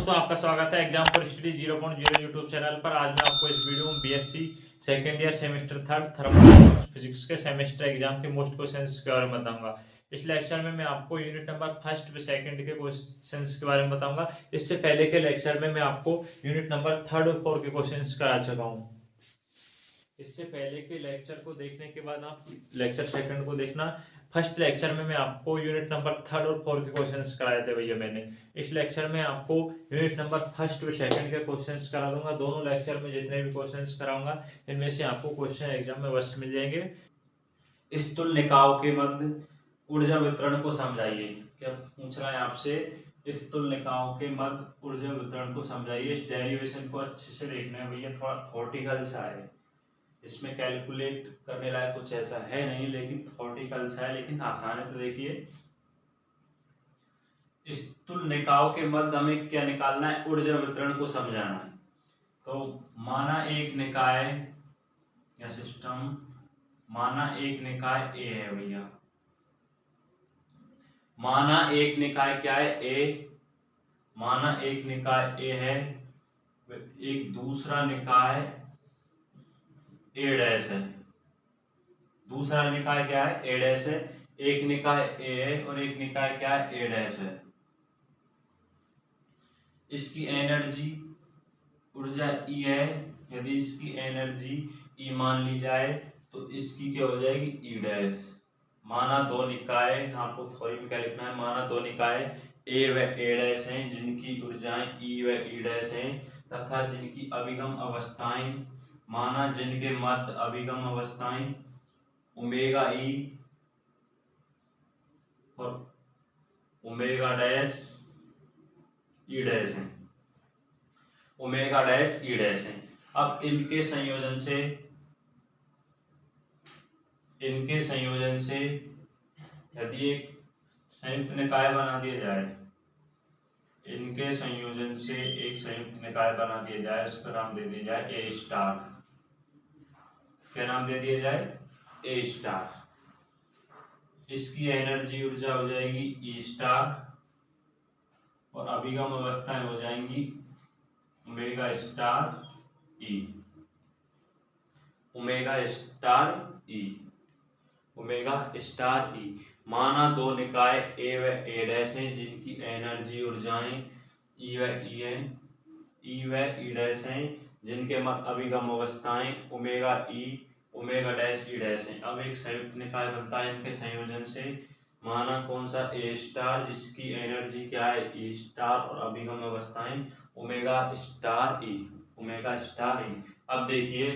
दोस्तों, आपका स्वागत है exam for study 0.0 YouTube channel पर। आज मैं आपको इस वीडियो में BSc second year semester third thermal physics के सेमेस्टर एग्जाम के मोस्ट क्वेश्चंस के बारे में बताऊंगा। इस लेक्चर में मैं आपको यूनिट नंबर फर्स्ट व सेकंड के क्वेश्चंस के बारे में बताऊंगा। इससे पहले के लेक्चर में मैं आपको यूनिट नंबर थर्ड और फोर्थ के क्वेश्चंस करा चुका हूँ। इससे पहले के लेक्चर को देखने के बाद आप लेक्चर सेकंड को देखना। फर्स्ट लेक्चर में मैं आपको यूनिट नंबर थर्ड और फोर्थ के क्वेश्चंस कराए थे भैया मैंने। इस लेक्चर में आपको यूनिट नंबर फर्स्ट और सेकंड के क्वेश्चंस करा दूंगा। दोनों लेक्चर में जितने भी क्वेश्चंस कराऊंगा इनमें से आपको क्वेश्चन एग्जाम में अवश्य मिल जाएंगे। इस तुल्यनिकायों के मध्य ऊर्जा वितरण को समझाइए। क्या पूछ रहा है आपसे? इस तुल्यनिकायों के मध्य ऊर्जा वितरण को समझाइए। इस डेरिवेशन को अच्छे से देखना है भैया, थोड़ा थ्योरेटिकल सा है। इसमें कैलकुलेट करने लायक कुछ ऐसा है नहीं, लेकिन थ्योरेटिकल सा है, लेकिन आसान है। तो देखिए, इस तुल्यनिकायों के मध्य हमें क्या निकालना है? ऊर्जा वितरण को समझाना है। तो माना एक निकाय या सिस्टम, माना एक निकाय ए है भैया। माना एक निकाय क्या है? ए। माना एक निकाय ए है, एक दूसरा निकाय ए डैश है। दूसरा निकाय क्या है? ए डैश है। एक निकाय ए है और एक निकाय क्या है? ए डैश है। इसकी एनर्जी ऊर्जा ई है। यदि इसकी एनर्जी ई मान ली जाए तो इसकी क्या हो जाएगी? ई डैश। माना दो निकाय, आपको थ्योरी में क्या लिखना है? माना दो निकाय ए व ए डैश हैं, जिनकी ऊर्जाएं ई व ई डैश हैं तथा जिनकी अभिगम अवस्थाएं, माना जिनके मध्य अभिगम अवस्थाएं ओमेगा ई और ओमेगा डैश ई डैश है। ओमेगा डैश ई डैश है। अब इनके संयोजन से यदि एक संयुक्त निकाय बना दिया जाए, इनके संयोजन से एक संयुक्त निकाय बना दिया जाए, उसका नाम दे दिया जाए ए स्टार। क्या नाम दे दिया जाए? ए स्टार। इसकी एनर्जी ऊर्जा हो जाएगी ई स्टार और अभिगम अवस्थाएं हो जाएंगी ओमेगा स्टार ई। ओमेगा स्टार ई, ओमेगा स्टार ई। माना दो निकाय ए व ए डैश हैं, जिनकी एनर्जी ऊर्जाएं ई व ई है, ई व ई डैश हैं, जिनके मध्य अभिगम अवस्थाएं ओमेगा ई ओमेगा डैश ई डैश हैं। अब एक संयुक्त निकाय बनता है इनके संयोजन से। माना कौन सा? ए स्टार, जिसकी एनर्जी क्या है? ई स्टार और अभिगम अवस्थाएं ओमेगा स्टार ई, ओमेगा स्टार ई। अब देखिए,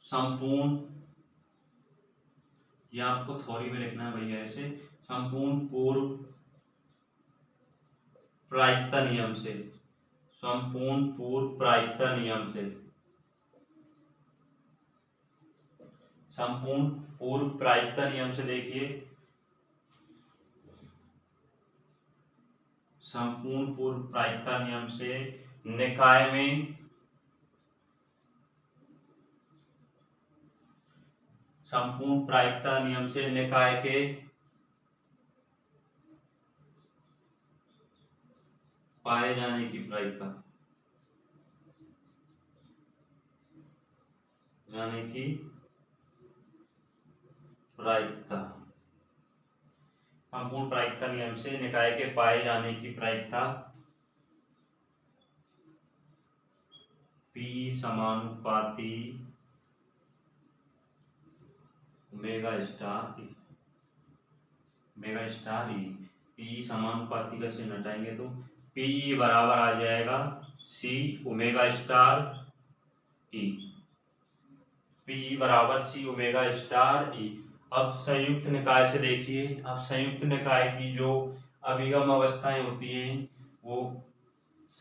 संपूर्ण, ये आपको थ्योरी में लिखना है भैया ऐसे, संपूर्ण पूर्व प्रायिकता नियम से, संपूर्ण पूर्व प्रायिकता नियम से, संपूर्ण पूर्व प्रायिकता नियम से देखिए, संपूर्ण पूर्व प्रायिकता नियम से निकाय में संपूर्ण प्रायिकता नियम से निकाय के पाए जाने की प्रायिकता, जाने की प्रायिकता, संपूर्ण प्रायिकता नियम से निकाय के पाए जाने की प्रायिकता P समानुपाती ओमेगा स्टार ई, ओमेगा स्टार ई। P समानुपाती का चिन्ह हटाएंगे तो P बराबर आ जाएगा C ओमेगा स्टार ई। P बराबर C ओमेगा स्टार ई। अब संयुक्त निकाय से देखिए, अब संयुक्त निकाय की जो अभिगम अवस्थाएं होती हैं वो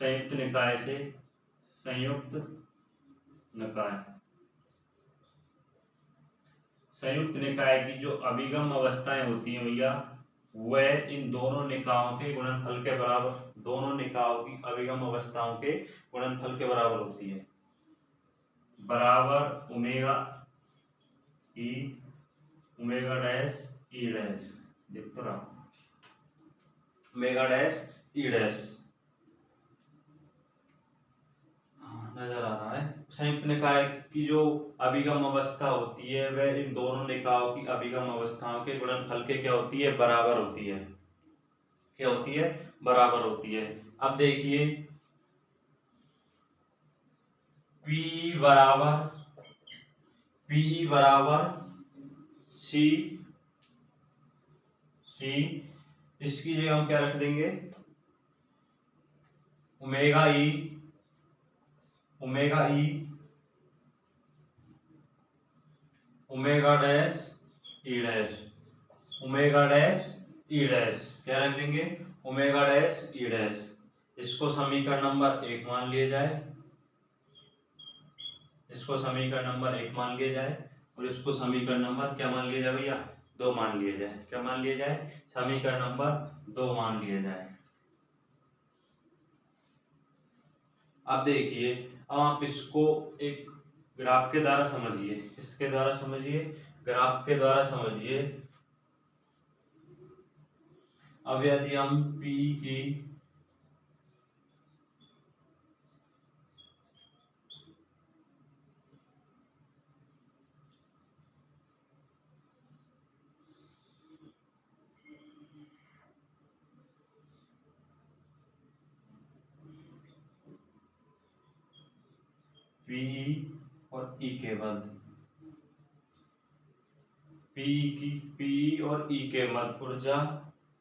संयुक्त निकाय से, संयुक्त निकाय, संयुक्त निकाय की जो अभिगम अवस्थाएं होती हैं भैया, वह इन दोनों निकायों के गुणनफल के बराबर, दोनों निकायों की अभिगम अवस्थाओं के गुणनफल के बराबर होती है। बराबर ओमेगा ई ओमेगा डैश ई डैश, देख तो रहा, ओमेगा डैश ई डैश। नजर आ रहा है। संयुक्त निकाय की जो अभिगम अवस्था होती है वह इन दोनों निकायों की अभिगम अवस्थाओं के गुणनफल के क्या होती है, बराबर होती है। क्या होती है, बराबर होती है। अब देखिए P बराबर सी इसकी जगह हम क्या रख देंगे, ओमेगा ई ओमेगा डैश ई डैश, ओमेगा डैश ई डैश क्या रख देंगे, ओमेगा डैश ई डैश। इसको समीकरण नंबर 1 मान लिया जाए, इसको समीकरण नंबर 1 मान लिया जाए और इसको समीकरण नंबर क्या मान लिया जाए भैया, 2 मान लिया जाए। क्या मान लिया जाए, समीकरण नंबर 2 मान लिया जाए। अब देखिए, अब आप इसको एक ग्राफ के द्वारा समझिए, किसके द्वारा समझिए, ग्राफ के द्वारा समझिए। अब यदि हम P की P और E के मध्य, P और E के मध्य ऊर्जा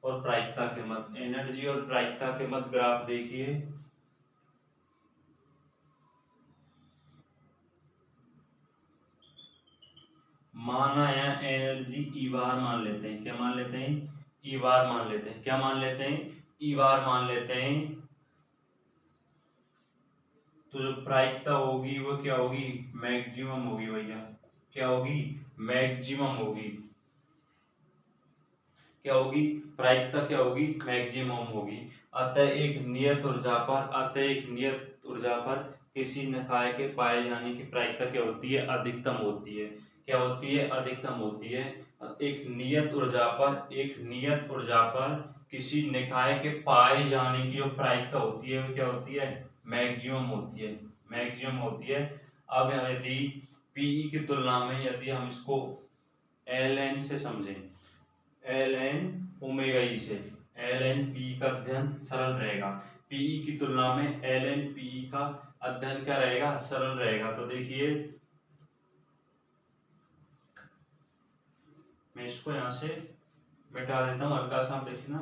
और प्रायिकता के मध्य, एनर्जी और प्रायिकता के मध्य ग्राफ देखिए। माना या एनर्जी ई बार मान लेते हैं, क्या मान लेते हैं, ई बार मान लेते हैं। क्या मान लेते हैं, ई बार मान लेते हैं। तो जो प्रायिकता होगी वो क्या होगी, मैक्सिमम होगी भैया। क्या होगी, मैक्सिमम होगी। क्या होगी, प्रायिकता क्या होगी, मैक्सिमम होगी। अतः एक नियत ऊर्जा पर किसी निकाय के पाए जाने की प्रायिकता क्या होती है, अधिकतम होती है। क्या होती है, अधिकतम होती है। एक नियत ऊर्जा पर किसी निकाय के पाए जाने की जो प्रायिकता होती है वो क्या होती है, मैक्सिमम होती है। मैक्सिमम होती है। अब यदि पीई की तुलना में यदि हम इसको एल एन से समझें, एल एन ओमेगा ई से, एल एन पी का अध्ययन सरल रहेगा। पीई की तुलना में एल एन पी का अध्ययन क्या रहेगा, सरल रहेगा। तो देखिए मैं इसको यहां से मिटा देता हूं, हल्का सा आप देखना।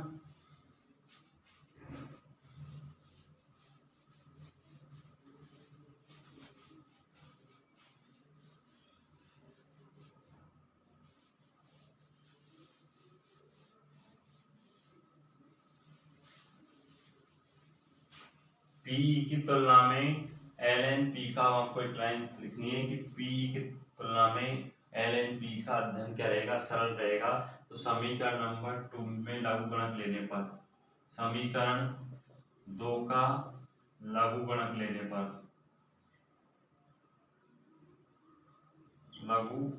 पीई की तुलना में एल एन पी का, आपको एक लाइन लिखनी है कि पीई की तुलना में एल एन पी का अध्ययन क्या रहेगा, सरल रहेगा। तो समीकरण नंबर 2 में लघु गुणक लेने पर, समीकरण 2 का लघु गुणक लेने पर, लघु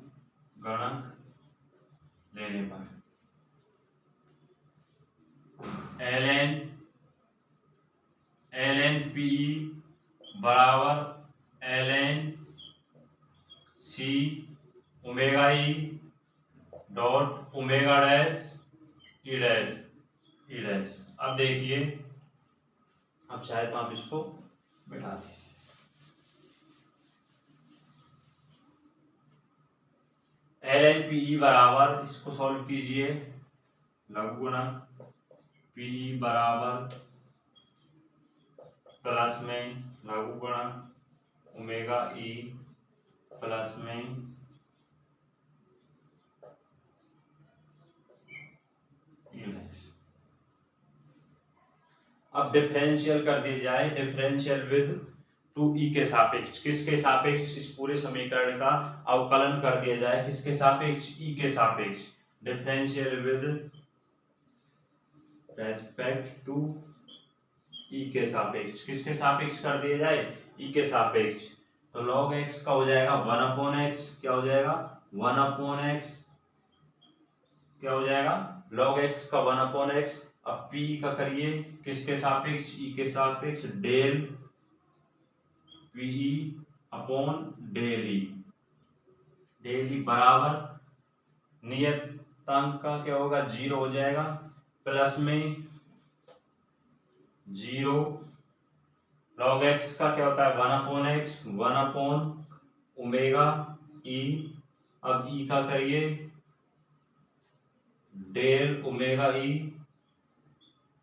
गणक लेने पर एल एन पी बराबर L N C omega E dot omega dash ई डैश। अब देखिए, अब चाहे तो आप इसको बिठा दीजिए। एल एन पी बराबर, इसको सॉल्व कीजिए, लघु गुणक पी बराबर प्लस में लघु गुणक ओमेगा ई प्लस में अब डिफरेंशियल कर दिया जाए, डिफरेंशियल विद 2e के सापेक्ष, किसके सापेक्ष, इस पूरे समीकरण का अवकलन कर दिया जाए, किसके सापेक्ष, e के सापेक्ष। Differential with respect to e के सापेक्ष, किसके सापेक्ष कर दिया जाए, e के सापेक्ष। तो log x का हो जाएगा 1/x, क्या हो जाएगा 1/x, क्या हो जाएगा log x का 1/x अब पी का करिए किसके सापेक्ष, ई के सापेक्ष, डेल पीई अपॉन डेल ई, डेल ई बराबर नियतांक का क्या होगा, 0 हो जाएगा, प्लस में 0 log x का क्या होता है 1/x, 1/ओमेगा ई। अब ई का करिए डेल ओमेगा ई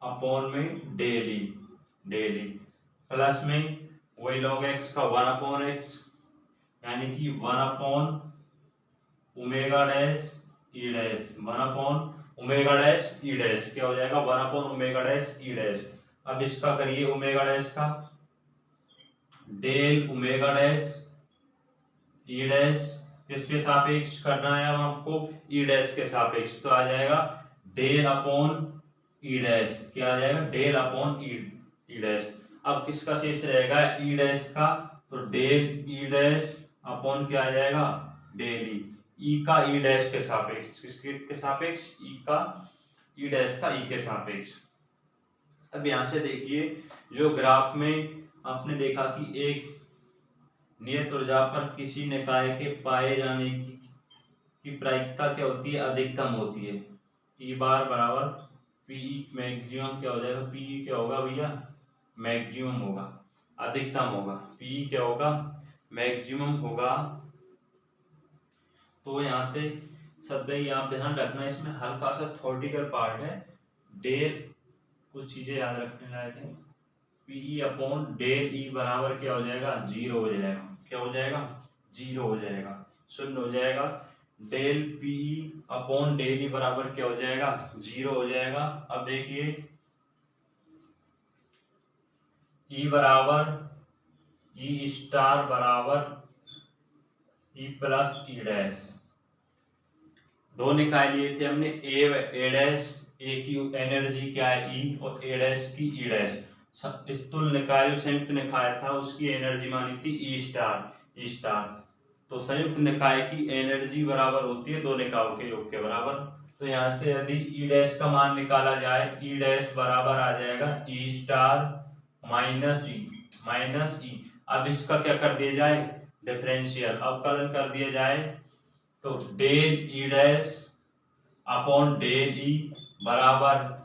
अपॉन में डेल ई प्लस में वही log x का 1/x यानी कि 1/ओमेगा डैश ई डैश, 1/ओमेगा डैश ई डैश क्या हो जाएगा 1/ओमेगा डैश ई डैश। अब इसका करिए ओमेगा डैश का डेल ओमेगा डैश ई डैश, किसके सापेक्ष करना है अब आपको, ई डैश के सापेक्ष, तो आ जाएगा डेल अपॉन ई डैश, क्या आ जाएगा डेल अपॉन ई डैश। अब किसका शेष रहेगा ई डैश का, तो डेल ई डैश अपॉन क्या आ जाएगा डेल ई का ई डैश के सापेक्ष, किसके सापेक्ष ई का ई डैश का ई के सापेक्ष। अब यहां से देखिए जो ग्राफ में आपने देखा कि एक नियत ऊर्जा पर किसी निकाय के पाए जाने की प्रायिकता क्या होती है, अधिकतम होती है। ई बार बराबर पीई मैक्सिमम क्या हो जाएगा, पीई क्या होगा भैया मैक्सिमम होगा, अधिकतम होगा, पीई क्या होगा मैक्सिमम होगा। तो यहाँ पे सदा ही आप ध्यान रखना, इसमें हल्का सा थ्योरेटिकल पार्ट है, डेल कुछ चीजें याद रखने लायक है। पीई अपॉन डेल ई बराबर क्या हो जाएगा 0 हो जाएगा, क्या हो जाएगा 0 हो जाएगा, शून्य हो जाएगा। डेल पीई अपॉन डेल ई बराबर क्या हो जाएगा 0 हो जाएगा। अब देखिए ई बराबर ई स्टार बराबर ई प्लस ई डैश, दो निकाय लिए थे हमने, ए डैश, ए की एनर्जी क्या है ई और ए डैश की ई डैश, इस तुल्य निकाय जो संयुक्त निकाय था उसकी एनर्जी मानी थी ई स्टार। तो संयुक्त निकाय की एनर्जी बराबर होती है दो निकायों के योग के बराबर। तो यहाँ से यदि ई डैश का मान निकाला जाए, ई डैश बराबर आ जाएगा ई स्टार माइनस ई। अब इसका क्या कर दिया जाए डिफरेंशियल अवकलन कर दिया जाए, तो डेल ई डैश अपॉन डेल ई बराबर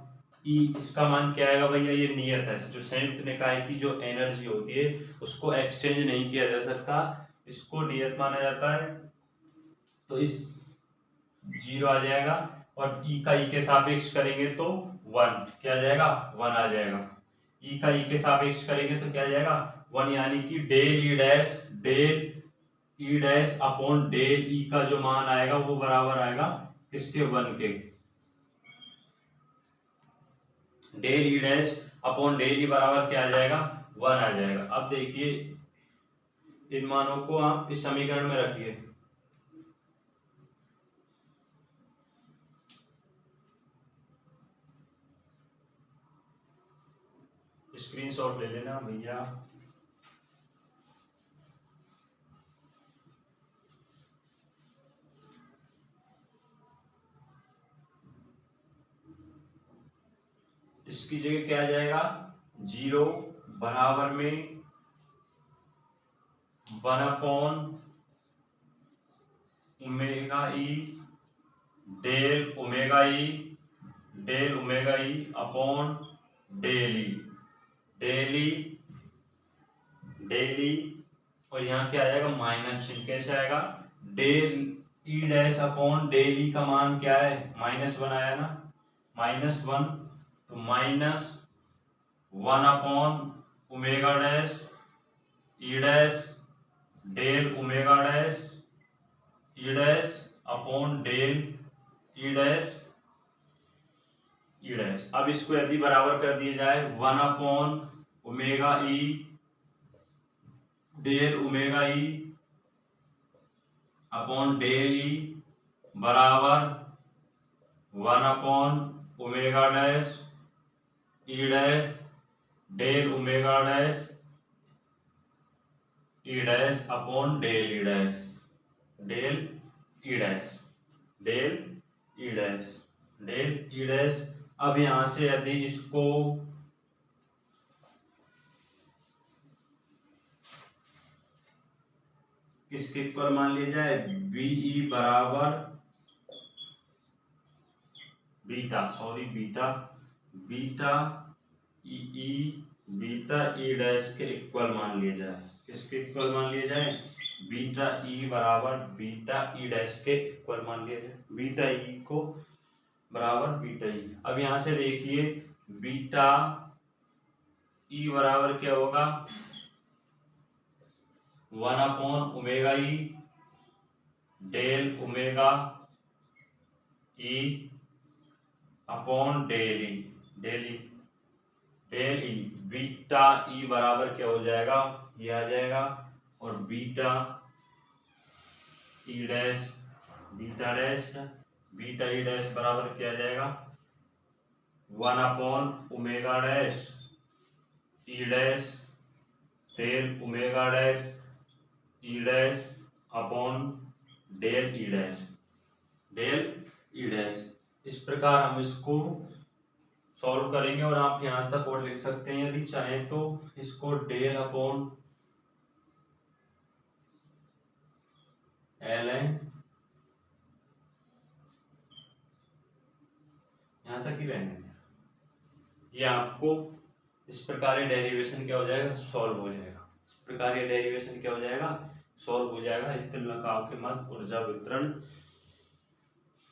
ई, इसका मान क्या आएगा भैया, ये नियत है, जो संयुक्त निकाय की जो एनर्जी होती है उसको एक्सचेंज नहीं किया जा सकता, इसको नियत माना जाता है। तो इस 0 आ जाएगा और ई का ई के सापेक्ष करेंगे तो 1 क्या आ जाएगा 1 आ जाएगा, ई का ई के सापेक्ष करेंगे तो क्या आ जाएगा 1, यानी कि डेल ई डैश अपॉन डेल ई का जो मान आएगा वो बराबर आएगा किसके 1 के, डेल ई डैश अपॉन डेल ई बराबर क्या आ जाएगा 1 आ जाएगा। अब देखिए इन मानों को आप इस समीकरण में रखिए, स्क्रीनशॉट ले लेना भैया। इसकी जगह क्या आ जाएगा 0 बराबर में 1/ओमेगा ई डेल ओमेगा ई अपॉन डेल ई और यहाँ क्या आ जाएगा माइनस चिन्ह, कैसे आएगा डेल ई डैश अपॉन डेल ई का मान क्या है -1 आया ना, -1, तो -1/ओमेगा डैश ई डैश डेल ओमेगा डैश ई डैश अपॉन डेल ई डैश। अब इसको यदि बराबर कर दिया जाए 1/ओमेगा ई डेल ओमेगा ई अपॉन डेल ई बराबर 1/ओमेगा डैश ई डैश डेल ओमेगा डैश ई डैश अपॉन डेल ई डैश डेल ई डैश अब यहां से यदि इसको किसके इक्वल मान लिया जाए, बीई बराबर बीटा, सॉरी बीटा, बीटा ई बीटा ई डैश के इक्वल मान लिया जाए। किसके इक्वल मान लिया जाए, बीटा ई बराबर बीटा ई डैश के इक्वल मान लिया जाए, बीटा ई को बराबर बीटा ई। अब यहां से देखिए बीटा ई बराबर क्या होगा, 1/ओमेगा ई डेल ओमेगा ई अपॉन डेल ई, डेल ई, डेल ई। बीटा ई बराबर क्या हो जाएगा, ये आ जाएगा, और beta e dash, beta dash, beta e dash बराबर क्या आ जाएगा, 1/ओमेगा डैश ई डैश डेल ओमेगा डैश ई डैश अपॉन डेल ई डैश, डेल ई डैश। इस प्रकार हम इसको सॉल्व करेंगे, और आप यहां तक और लिख सकते हैं यदि चाहें तो इसको डेल अपॉन एल एन, यहां तक ही रहने दें। ये आपको इस प्रकार डेरिवेशन क्या हो जाएगा, सॉल्व हो जाएगा। इस प्रकार ये डेरिवेशन क्या हो जाएगा, सॉल्व हो जाएगा। स्थिर नकाव के मध्य ऊर्जा वितरण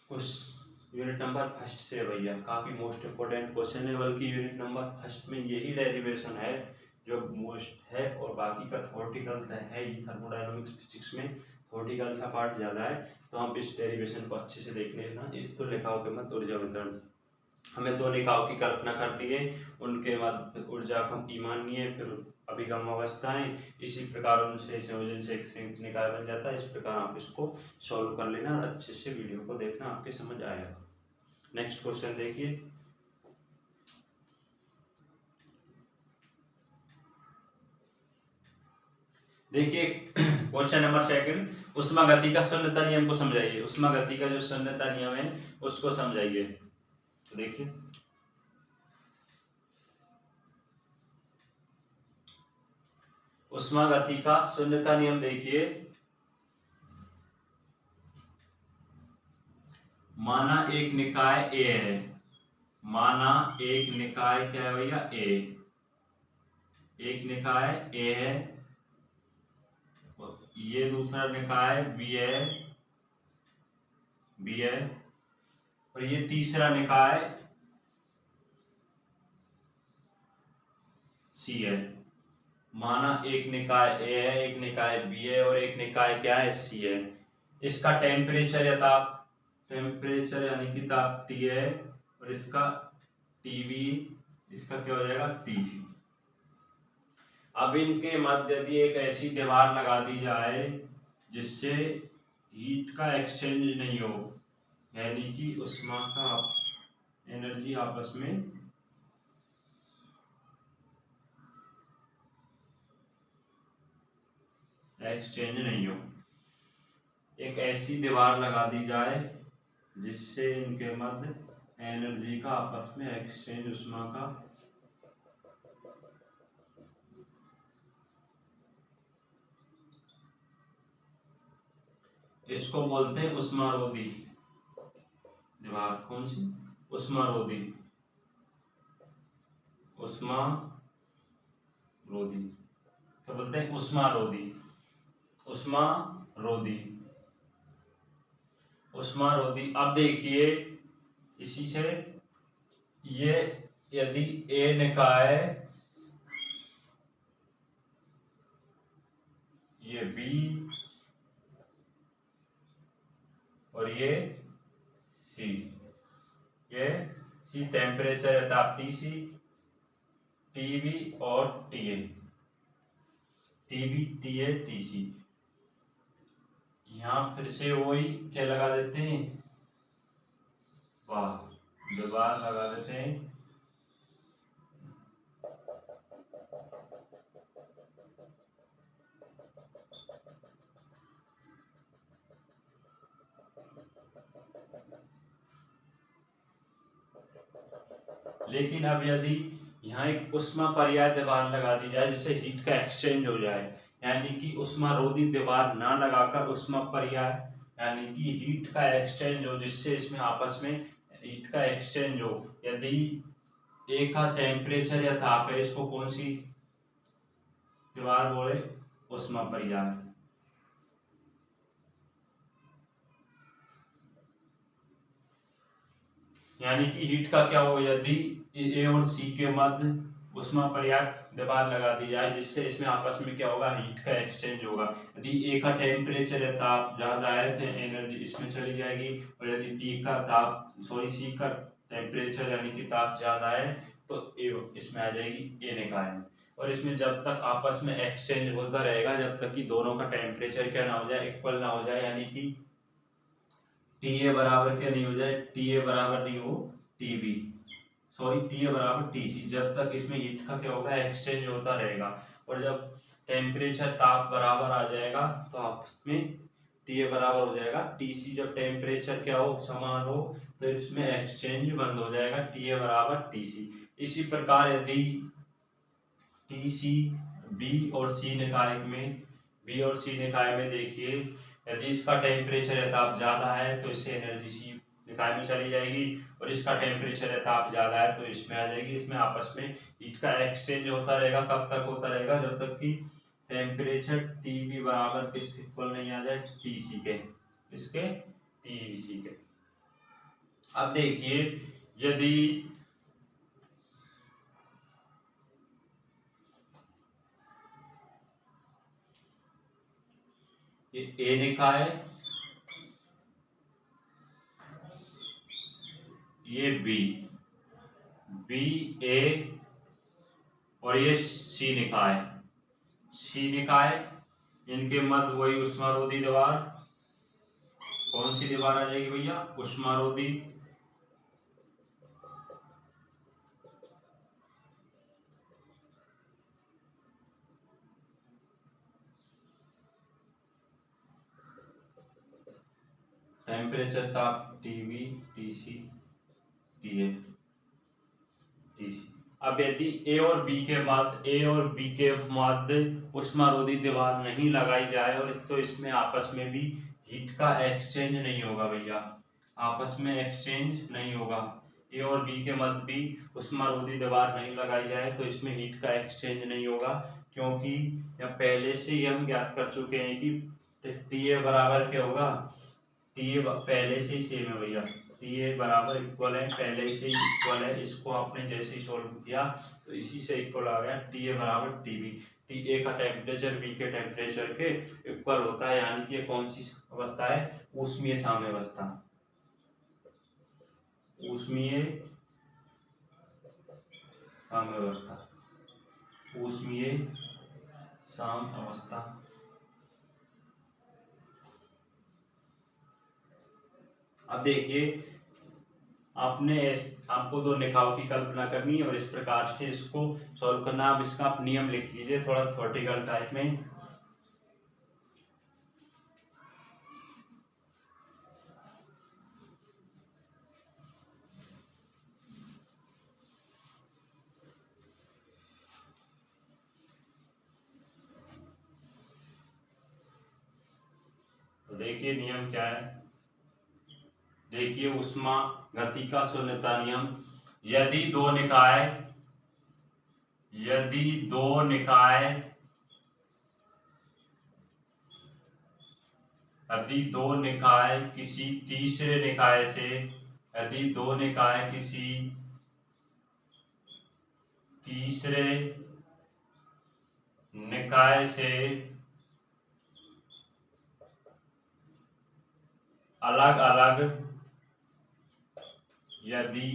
कुछ यूनिट नंबर फर्स्ट से भैया काफी मोस्ट इंपोर्टेंट क्वेश्चन है, बल्कि यूनिट नंबर फर्स्ट में यही डेरिवेशन है जो मोस्ट है, और बाकी का थ्योरेटिकल है ही। थर्मोडायनामिक्स फिजिक्स में थ्योरेटिकल सा पार्ट ज्यादा है, तो आप इस डेरिवेशन को अच्छे से देख लेना। इस तो निकाय के मध्य ऊर्जा वितरण, हमें दो निकायों की कल्पना कर दी है, उनके मध्य ऊर्जा का ईमानीय फिर अभिगम अवस्थाएं, इसी प्रकार उनसे संयोजन से एक संयुक्त निकाय बन जाता है। इस प्रकार आप इसको सॉल्व कर लेना और अच्छे से वीडियो को देखना, आपके समझ आएगा। नेक्स्ट क्वेश्चन देखिए, देखिए क्वेश्चन नंबर सेकंड, उष्मा गति का शून्यता नियम को समझाइए। उष्मा गति का जो शून्यता नियम है उसको समझाइए। तो देखिए उष्मा गति का शून्यता नियम देखिए, माना एक निकाय ए है, माना एक निकाय क्या है भैया, ए, एक निकाय ए है, ये दूसरा निकाय बी है, बी है, और ये तीसरा निकाय सी है। माना एक निकाय ए है, एक निकाय बी है, और एक निकाय क्या है, सी है। इसका टेम्परेचर या ताप, टेम्परेचर यानी कि ताप टी है, और इसका टीबी, इसका क्या हो जाएगा, टीसी। अब इनके मध्य यदि एक ऐसी दीवार लगा दी जाए जिससे हीट का एक्सचेंज नहीं हो, यानी कि उष्मा का एनर्जी आपस में एक्सचेंज नहीं हो, एक ऐसी दीवार लगा दी जाए जिससे इनके मध्य एनर्जी का आपस में एक्सचेंज, उष्मा का इसको बोलते हैं उष्मारोधी दीवार। कौन सी, उष्मारोधी, उष्मारोधी क्या बोलते हैं, उष्मारोधी, उष्मारोधी, उष्मारोधी। अब देखिए इसी से ये यदि ए निकाय, ये बी, और ये सी, ये सी टेम्परेचर है ताप टीसी, टीबी और टीए, टीबी टीए टीसी। यहां फिर से वही क्या लगा देते हैं, वाह, दीवार लगा देते हैं, लेकिन अब यदि यहाँ एक उष्मा पर्याय दीवार लगा दी जाए जिससे हीट का एक्सचेंज हो जाए, यानी कि उष्मारोधी दीवार ना लगाकर उष्मा पर्याय यानी कि हीट का एक्सचेंज हो, जिससे इसमें आपस में हीट का एक्सचेंज हो। यदि ए का टेम्परेचर या ताप है, इसको कौन सी दीवार बोले? उष्मा पर्याय। यानी कि हीट का क्या हो, यदि ए और सी के मध्य उष्मा पर्याय दीवार लगा दी जाए जिससे इसमें आपस में क्या होगा, हीट का एक्सचेंज होगा। यदि ए का टेम्परेचर या ताप ज्यादा है तो एनर्जी इसमें चली जाएगी, और यदि सी का टेम्परेचर यानी कि ताप ज्यादा है तो ए इसमें आ जाएगी, ए निकाय में। और इसमें जब तक आपस में एक्सचेंज होता रहेगा, जब तक कि दोनों का टेम्परेचर क्या ना हो जाए, इक्वल ना हो जाए, यानी कि टी ए बराबर क्या नहीं हो जाए, टी ए बराबर नहीं हो T B, sorry T A बराबर टी सी, जब तक इसमें हीट का क्या होगा, एक्सचेंज होता रहेगा। और जब टेम्परेचर ताप बराबर आ जाएगा तो आप में टी ए बराबर हो जाएगा टी सी। जब टेम्परेचर क्या हो, समान हो, तो इसमें एक्सचेंज बंद हो जाएगा, टी ए बराबर टी सी। इसी प्रकार यदि टी सी बी और सी निकाय में देखिए, यदि इसका टेम्परेचर या ताप ज्यादा है तो इससे एनर्जी सी निकाय में चली जाएगी, और इसका टेम्परेचर या ताप ज्यादा है तो इसमें आ जाएगी। इसमें आपस में हीट का एक्सचेंज होता रहेगा, कब तक होता रहेगा, जब तक कि टेम्परेचर टी बी बराबर किसके इक्वल नहीं आ जाए, टी सी के, इसके टी सी के। अब देखिए, यदि ये ए निकाय, ये बी ए, और ये सी निकाय, इनके मध्य वही उष्मारोधी दीवार, कौन सी दीवार आ जाएगी भैया, उष्मारोधी। टेम्परेचर ताप टीवी टीसी टीए टीसी। अब यदि ए और बी के मध्य उष्मारोधी दीवार नहीं लगाई जाए, और तो इसमें आपस में भी हीट का एक्सचेंज नहीं होगा भैया, आपस में एक्सचेंज नहीं होगा। ए और बी के मध्य भी उष्मारोधी दीवार नहीं लगाई जाए तो इसमें हीट का एक्सचेंज नहीं होगा, क्योंकि पहले से ही हम ज्ञात कर चुके हैं कि टी ए बराबर क्या होगा, टी ए पहले से ही सेम है भैया, टी ए बराबर इक्वल है, पहले से ही इक्वल है। इसको आपने जैसे ही सोल्व किया तो इसी से इक्वल आ गया, टी ए बराबर टी बी। टी ए का टेम्परेचर बी के टेम्परेचर के इक्वल होता है, यानी कि कौन सी अवस्था है, ऊष्मीय साम्यावस्था। ऊष्मीय साम्यावस्था, ऊष्मीय साम्यावस्था। अब देखिए, आपको दो निकायों की कल्पना करनी है और इस प्रकार से इसको सॉल्व करना। आप इसका आप नियम लिख लीजिए थोड़ा थ्योरेटिकल टाइप में। तो देखिए नियम क्या है, देखिए उष्मा गति का शून्यता नियम। यदि दो निकाय यदि दो निकाय यदि दो निकाय किसी तीसरे निकाय से यदि दो निकाय किसी तीसरे निकाय से अलग अलग यदि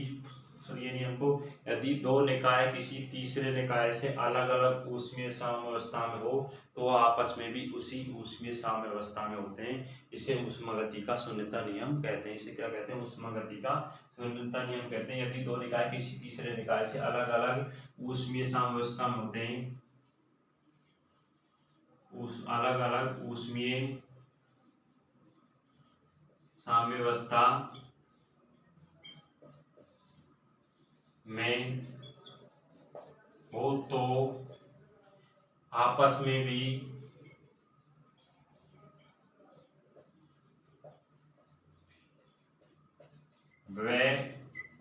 सुनिए नियम को, यदि दो निकाय किसी तीसरे निकाय से अलग अलग ऊष्मीय साम्यावस्था में हो तो वह आपस में भी उसी ऊष्मीय साम्यावस्था में होते हैं। इसे ऊष्मागति का शून्यता नियम कहते हैं। इसे क्या कहते हैं, ऊष्मागति का शून्यता नियम कहते हैं। यदि दो निकाय किसी तीसरे निकाय से अलग अलग ऊष्मीय साम्यावस्था में होते हैं, अलग अलग ऊष्मीय साम्यावस्था में हो तो आपस में भी वे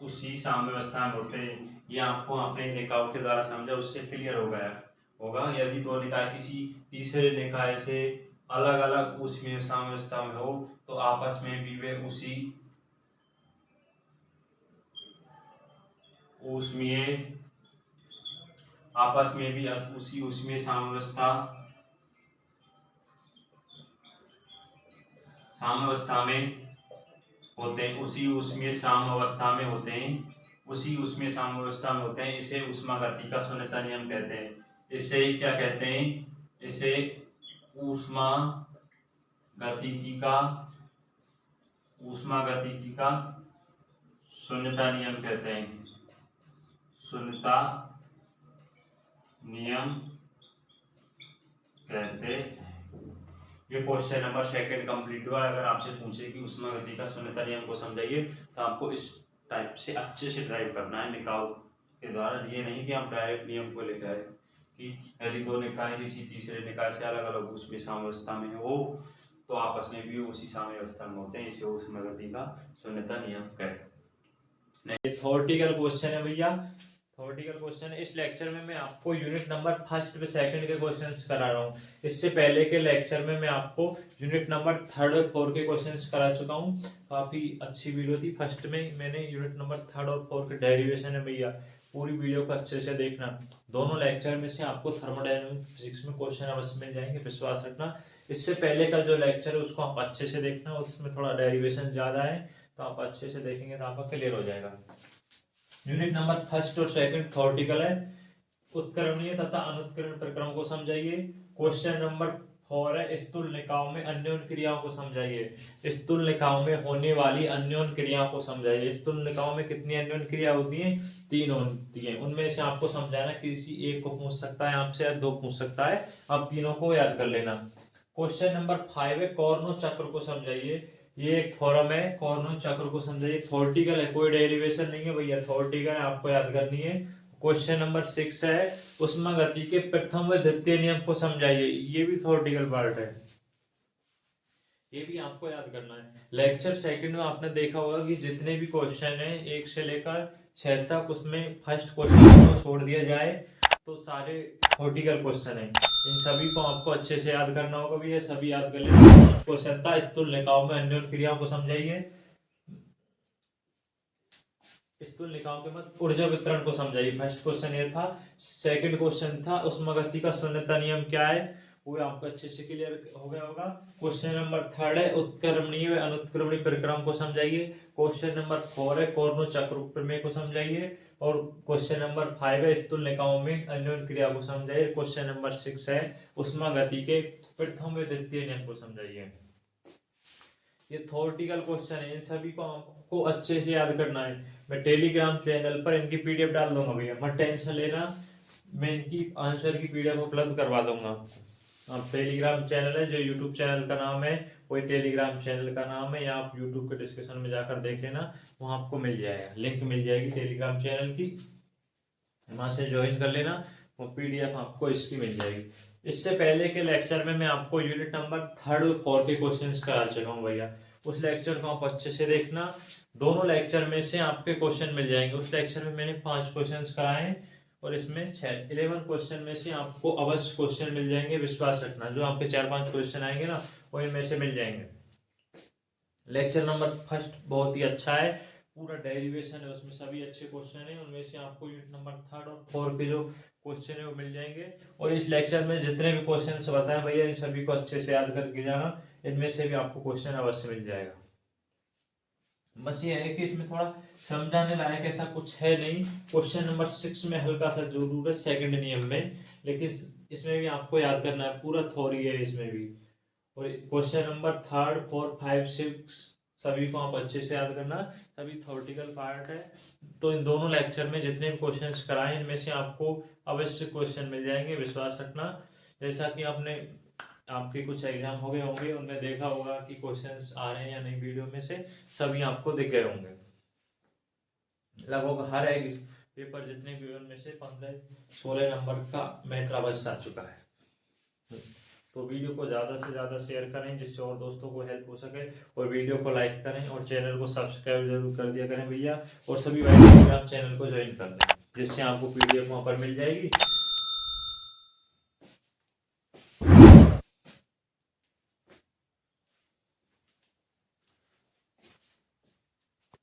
उसी साम्यावस्था में होते हैं। ये आपको अपने निकायों के द्वारा समझा, उससे क्लियर हो गया होगा। यदि दो निकाय किसी तीसरे निकाय से अलग अलग ऊष्मीय साम्यावस्था में हो तो आपस में भी वे उसी ऊष्मीय आपस में भी उसी ऊष्मीय साम्यावस्था में होते हैं, उसी ऊष्मीय साम्यावस्था में होते हैं, उसी ऊष्मीय साम्यावस्था में होते हैं। इसे ऊष्मागति का शून्यता नियम कहते हैं। इसे क्या कहते हैं? इसे ऊष्मागतिकी का शून्यता नियम कहते हैं। शून्यता नियम कहते हैं। ये क्वेश्चन नंबर 2 कंप्लीट हुआ। अगर आपसे पूछे कि ऊष्मागति का शून्यता नियम को समझाइए तो आपको इस टाइप से अच्छे से ड्राइव करना है निकाय के द्वारा। ये नहीं कि आप डायरेक्ट नियम को लेकर आए कि यदि दो निकाय किसी तीसरे निकाय से अलग अलग ऊष्मीय साम्यावस्था में हो तो आपस में भी उसी साम्यावस्था में होते हैं। इसे ऊष्मागति का शून्यता नियम कहते हैं। थ्योरेटिकल क्वेश्चन है भैया, थ्योरेटिकल क्वेश्चन है। इस लेक्चर में मैं आपको यूनिट नंबर 1 व 2 के क्वेश्चंस करा रहा हूँ। इससे पहले के लेक्चर में मैं आपको यूनिट नंबर 3 और 4 के क्वेश्चंस करा चुका हूँ। काफी अच्छी वीडियो थी। फर्स्ट में मैंने यूनिट नंबर 3 और 4 के डेरिवेशन है भैया, पूरी वीडियो को अच्छे से देखना। दोनों लेक्चर में से आपको थर्मोडायनामिक फिजिक्स में क्वेश्चन अवश्य मिल जाएंगे, विश्वास रखना। इससे पहले का जो लेक्चर है उसको आप अच्छे से देखना, उसमें थोड़ा डेरिवेशन ज्यादा है तो आप अच्छे से देखेंगे तो आपका क्लियर हो जाएगा। यूनिट नंबर 1 और 2 थ्योरेटिकल है। उत्कर्षणीय तथा अनुत्कर्ण प्रक्रम को समझाइए। क्वेश्चन नंबर 4 है स्थूलनिकायों में अन्योन क्रियाओं को समझाइए। स्थूलनिकायों में होने वाली अन्योन क्रियाओं को समझाइए। स्थूलनिकायों में कितनी अन्योन क्रिया होती है? 3 होती है। उनमें से आपको समझाना, किसी एक को पूछ सकता है आपसे या 2 पूछ सकता है, आप तीनों को याद कर लेना। क्वेश्चन नंबर 5 है कॉर्नो चक्र को समझाइए। ये एक थ्योरम है, कॉर्नो चक्र को समझाइए। थ्योरेटिकल है, कोई डेरिवेशन नहीं है भैया, थ्योरेटिकल है, आपको याद करनी है। क्वेश्चन नंबर 6 है ऊष्मागति के प्रथम व द्वितीय नियम को समझाइए। ये भी थ्योरेटिकल पार्ट है, ये भी आपको याद करना है। लेक्चर 2 में आपने देखा होगा कि जितने भी क्वेश्चन है 1 से लेकर 6 तक, उसमें फर्स्ट क्वेश्चन को छोड़ दिया जाए तो सारे थ्योरेटिकल क्वेश्चन है। इन सभी को आपको अच्छे से याद करना होगा भैया, सभी याद कर लेना। क्वेश्चन था स्थूलनिकायों में अन्योन क्रियाओं को समझाइए। स्थूलनिकायों के मत ऊर्जा वितरण को समझाइए, फर्स्ट क्वेश्चन ये था। सेकंड क्वेश्चन था ऊष्मागति का शून्यता नियम क्या है, वो आपको अच्छे से क्लियर हो गया होगा। क्वेश्चन नंबर 3 है उत्क्रमणीय व अनुत्क्रमणीय प्रक्रम को समझाइए। क्वेश्चन नंबर 4 है कॉर्नो चक्र प्रमेय को समझाइए। और क्वेश्चन नंबर 5 है स्थूलनिकायों में अन्योन क्रिया को समझाइए। क्वेश्चन नंबर 6 है ऊष्मागति के प्रथम व द्वितीय नियम को समझाइए। ये थ्योरेटिकल क्वेश्चन है, इन सभी को आपको अच्छे से याद करना है। मैं टेलीग्राम चैनल पर इनकी पीडीएफ डाल दूंगा भैया, मत टेंशन लेना, मैं इनकी आंसर की पीडीएफ उपलब्ध करवा दूंगा। आप टेलीग्राम चैनल है, जो यूट्यूब चैनल का नाम है वही टेलीग्राम चैनल का नाम है, या आप यूट्यूब के डिस्क्रिप्शन में जाकर देख लेना, वहाँ आपको मिल जाएगा, लिंक मिल जाएगी टेलीग्राम चैनल की, वहाँ से ज्वाइन कर लेना, वो पीडीएफ आपको इसकी मिल जाएगी। इससे पहले के लेक्चर में मैं आपको यूनिट नंबर 3 और 4 के क्वेश्चंस करा चुका हूँ भैया, उस लेक्चर को आप अच्छे से देखना। दोनों लेक्चर में से आपके क्वेश्चन मिल जाएंगे। उस लेक्चर में मैंने 5 क्वेश्चंस कराए हैं और इसमें 11 क्वेश्चन में से आपको अवश्य क्वेश्चन मिल जाएंगे, विश्वास रखना। जो आपके 4-5 क्वेश्चन आएंगे ना, वो इनमें से मिल जाएंगे। लेक्चर नंबर 1 बहुत ही अच्छा है, पूरा डेरिवेशन है, उसमें सभी अच्छे क्वेश्चन है। उनमें से आपको यूनिट नंबर 3 और 4 के जो क्वेश्चन है वो मिल जाएंगे। और इस लेक्चर में जितने भी क्वेश्चन बताए भैया, इन सभी को अच्छे से याद करके जाना, इनमें से भी आपको क्वेश्चन अवश्य मिल जाएगा। बस ये है कि इसमें थोड़ा समझाने लायक ऐसा कुछ है नहीं। क्वेश्चन नंबर 6 में हल्का सा जरूर है सेकंड नियम में, लेकिन इसमें भी आपको याद करना है, पूरा थ्योरी है इसमें भी। और क्वेश्चन नंबर 3, 4, 5, 6 सभी को आप अच्छे से याद करना, सभी थ्योरेटिकल पार्ट है। तो इन दोनों लेक्चर में जितने भी क्वेश्चंस कराए, इनमें से आपको अवश्य क्वेश्चन मिल जाएंगे, विश्वास रखना। जैसा कि आपके कुछ एग्जाम हो गए होंगे, उनमें देखा होगा कि क्वेश्चंस आ रहे हैं या नहीं वीडियो में से, सभी आपको दिख गए होंगे। लगभग हर एक पेपर जितने भी हुए उनमें से 15-16 नंबर का मैथ अवश्य आ चुका है। तो वीडियो को ज़्यादा से ज़्यादा शेयर करें जिससे और दोस्तों को हेल्प हो सके, और वीडियो को लाइक करें और चैनल को सब्सक्राइब जरूर कर दिया करें भैया, और सभी भाई टेलीग्राम चैनल को ज्वाइन कर लें जिससे आपको PDF वहाँ पर मिल जाएगी।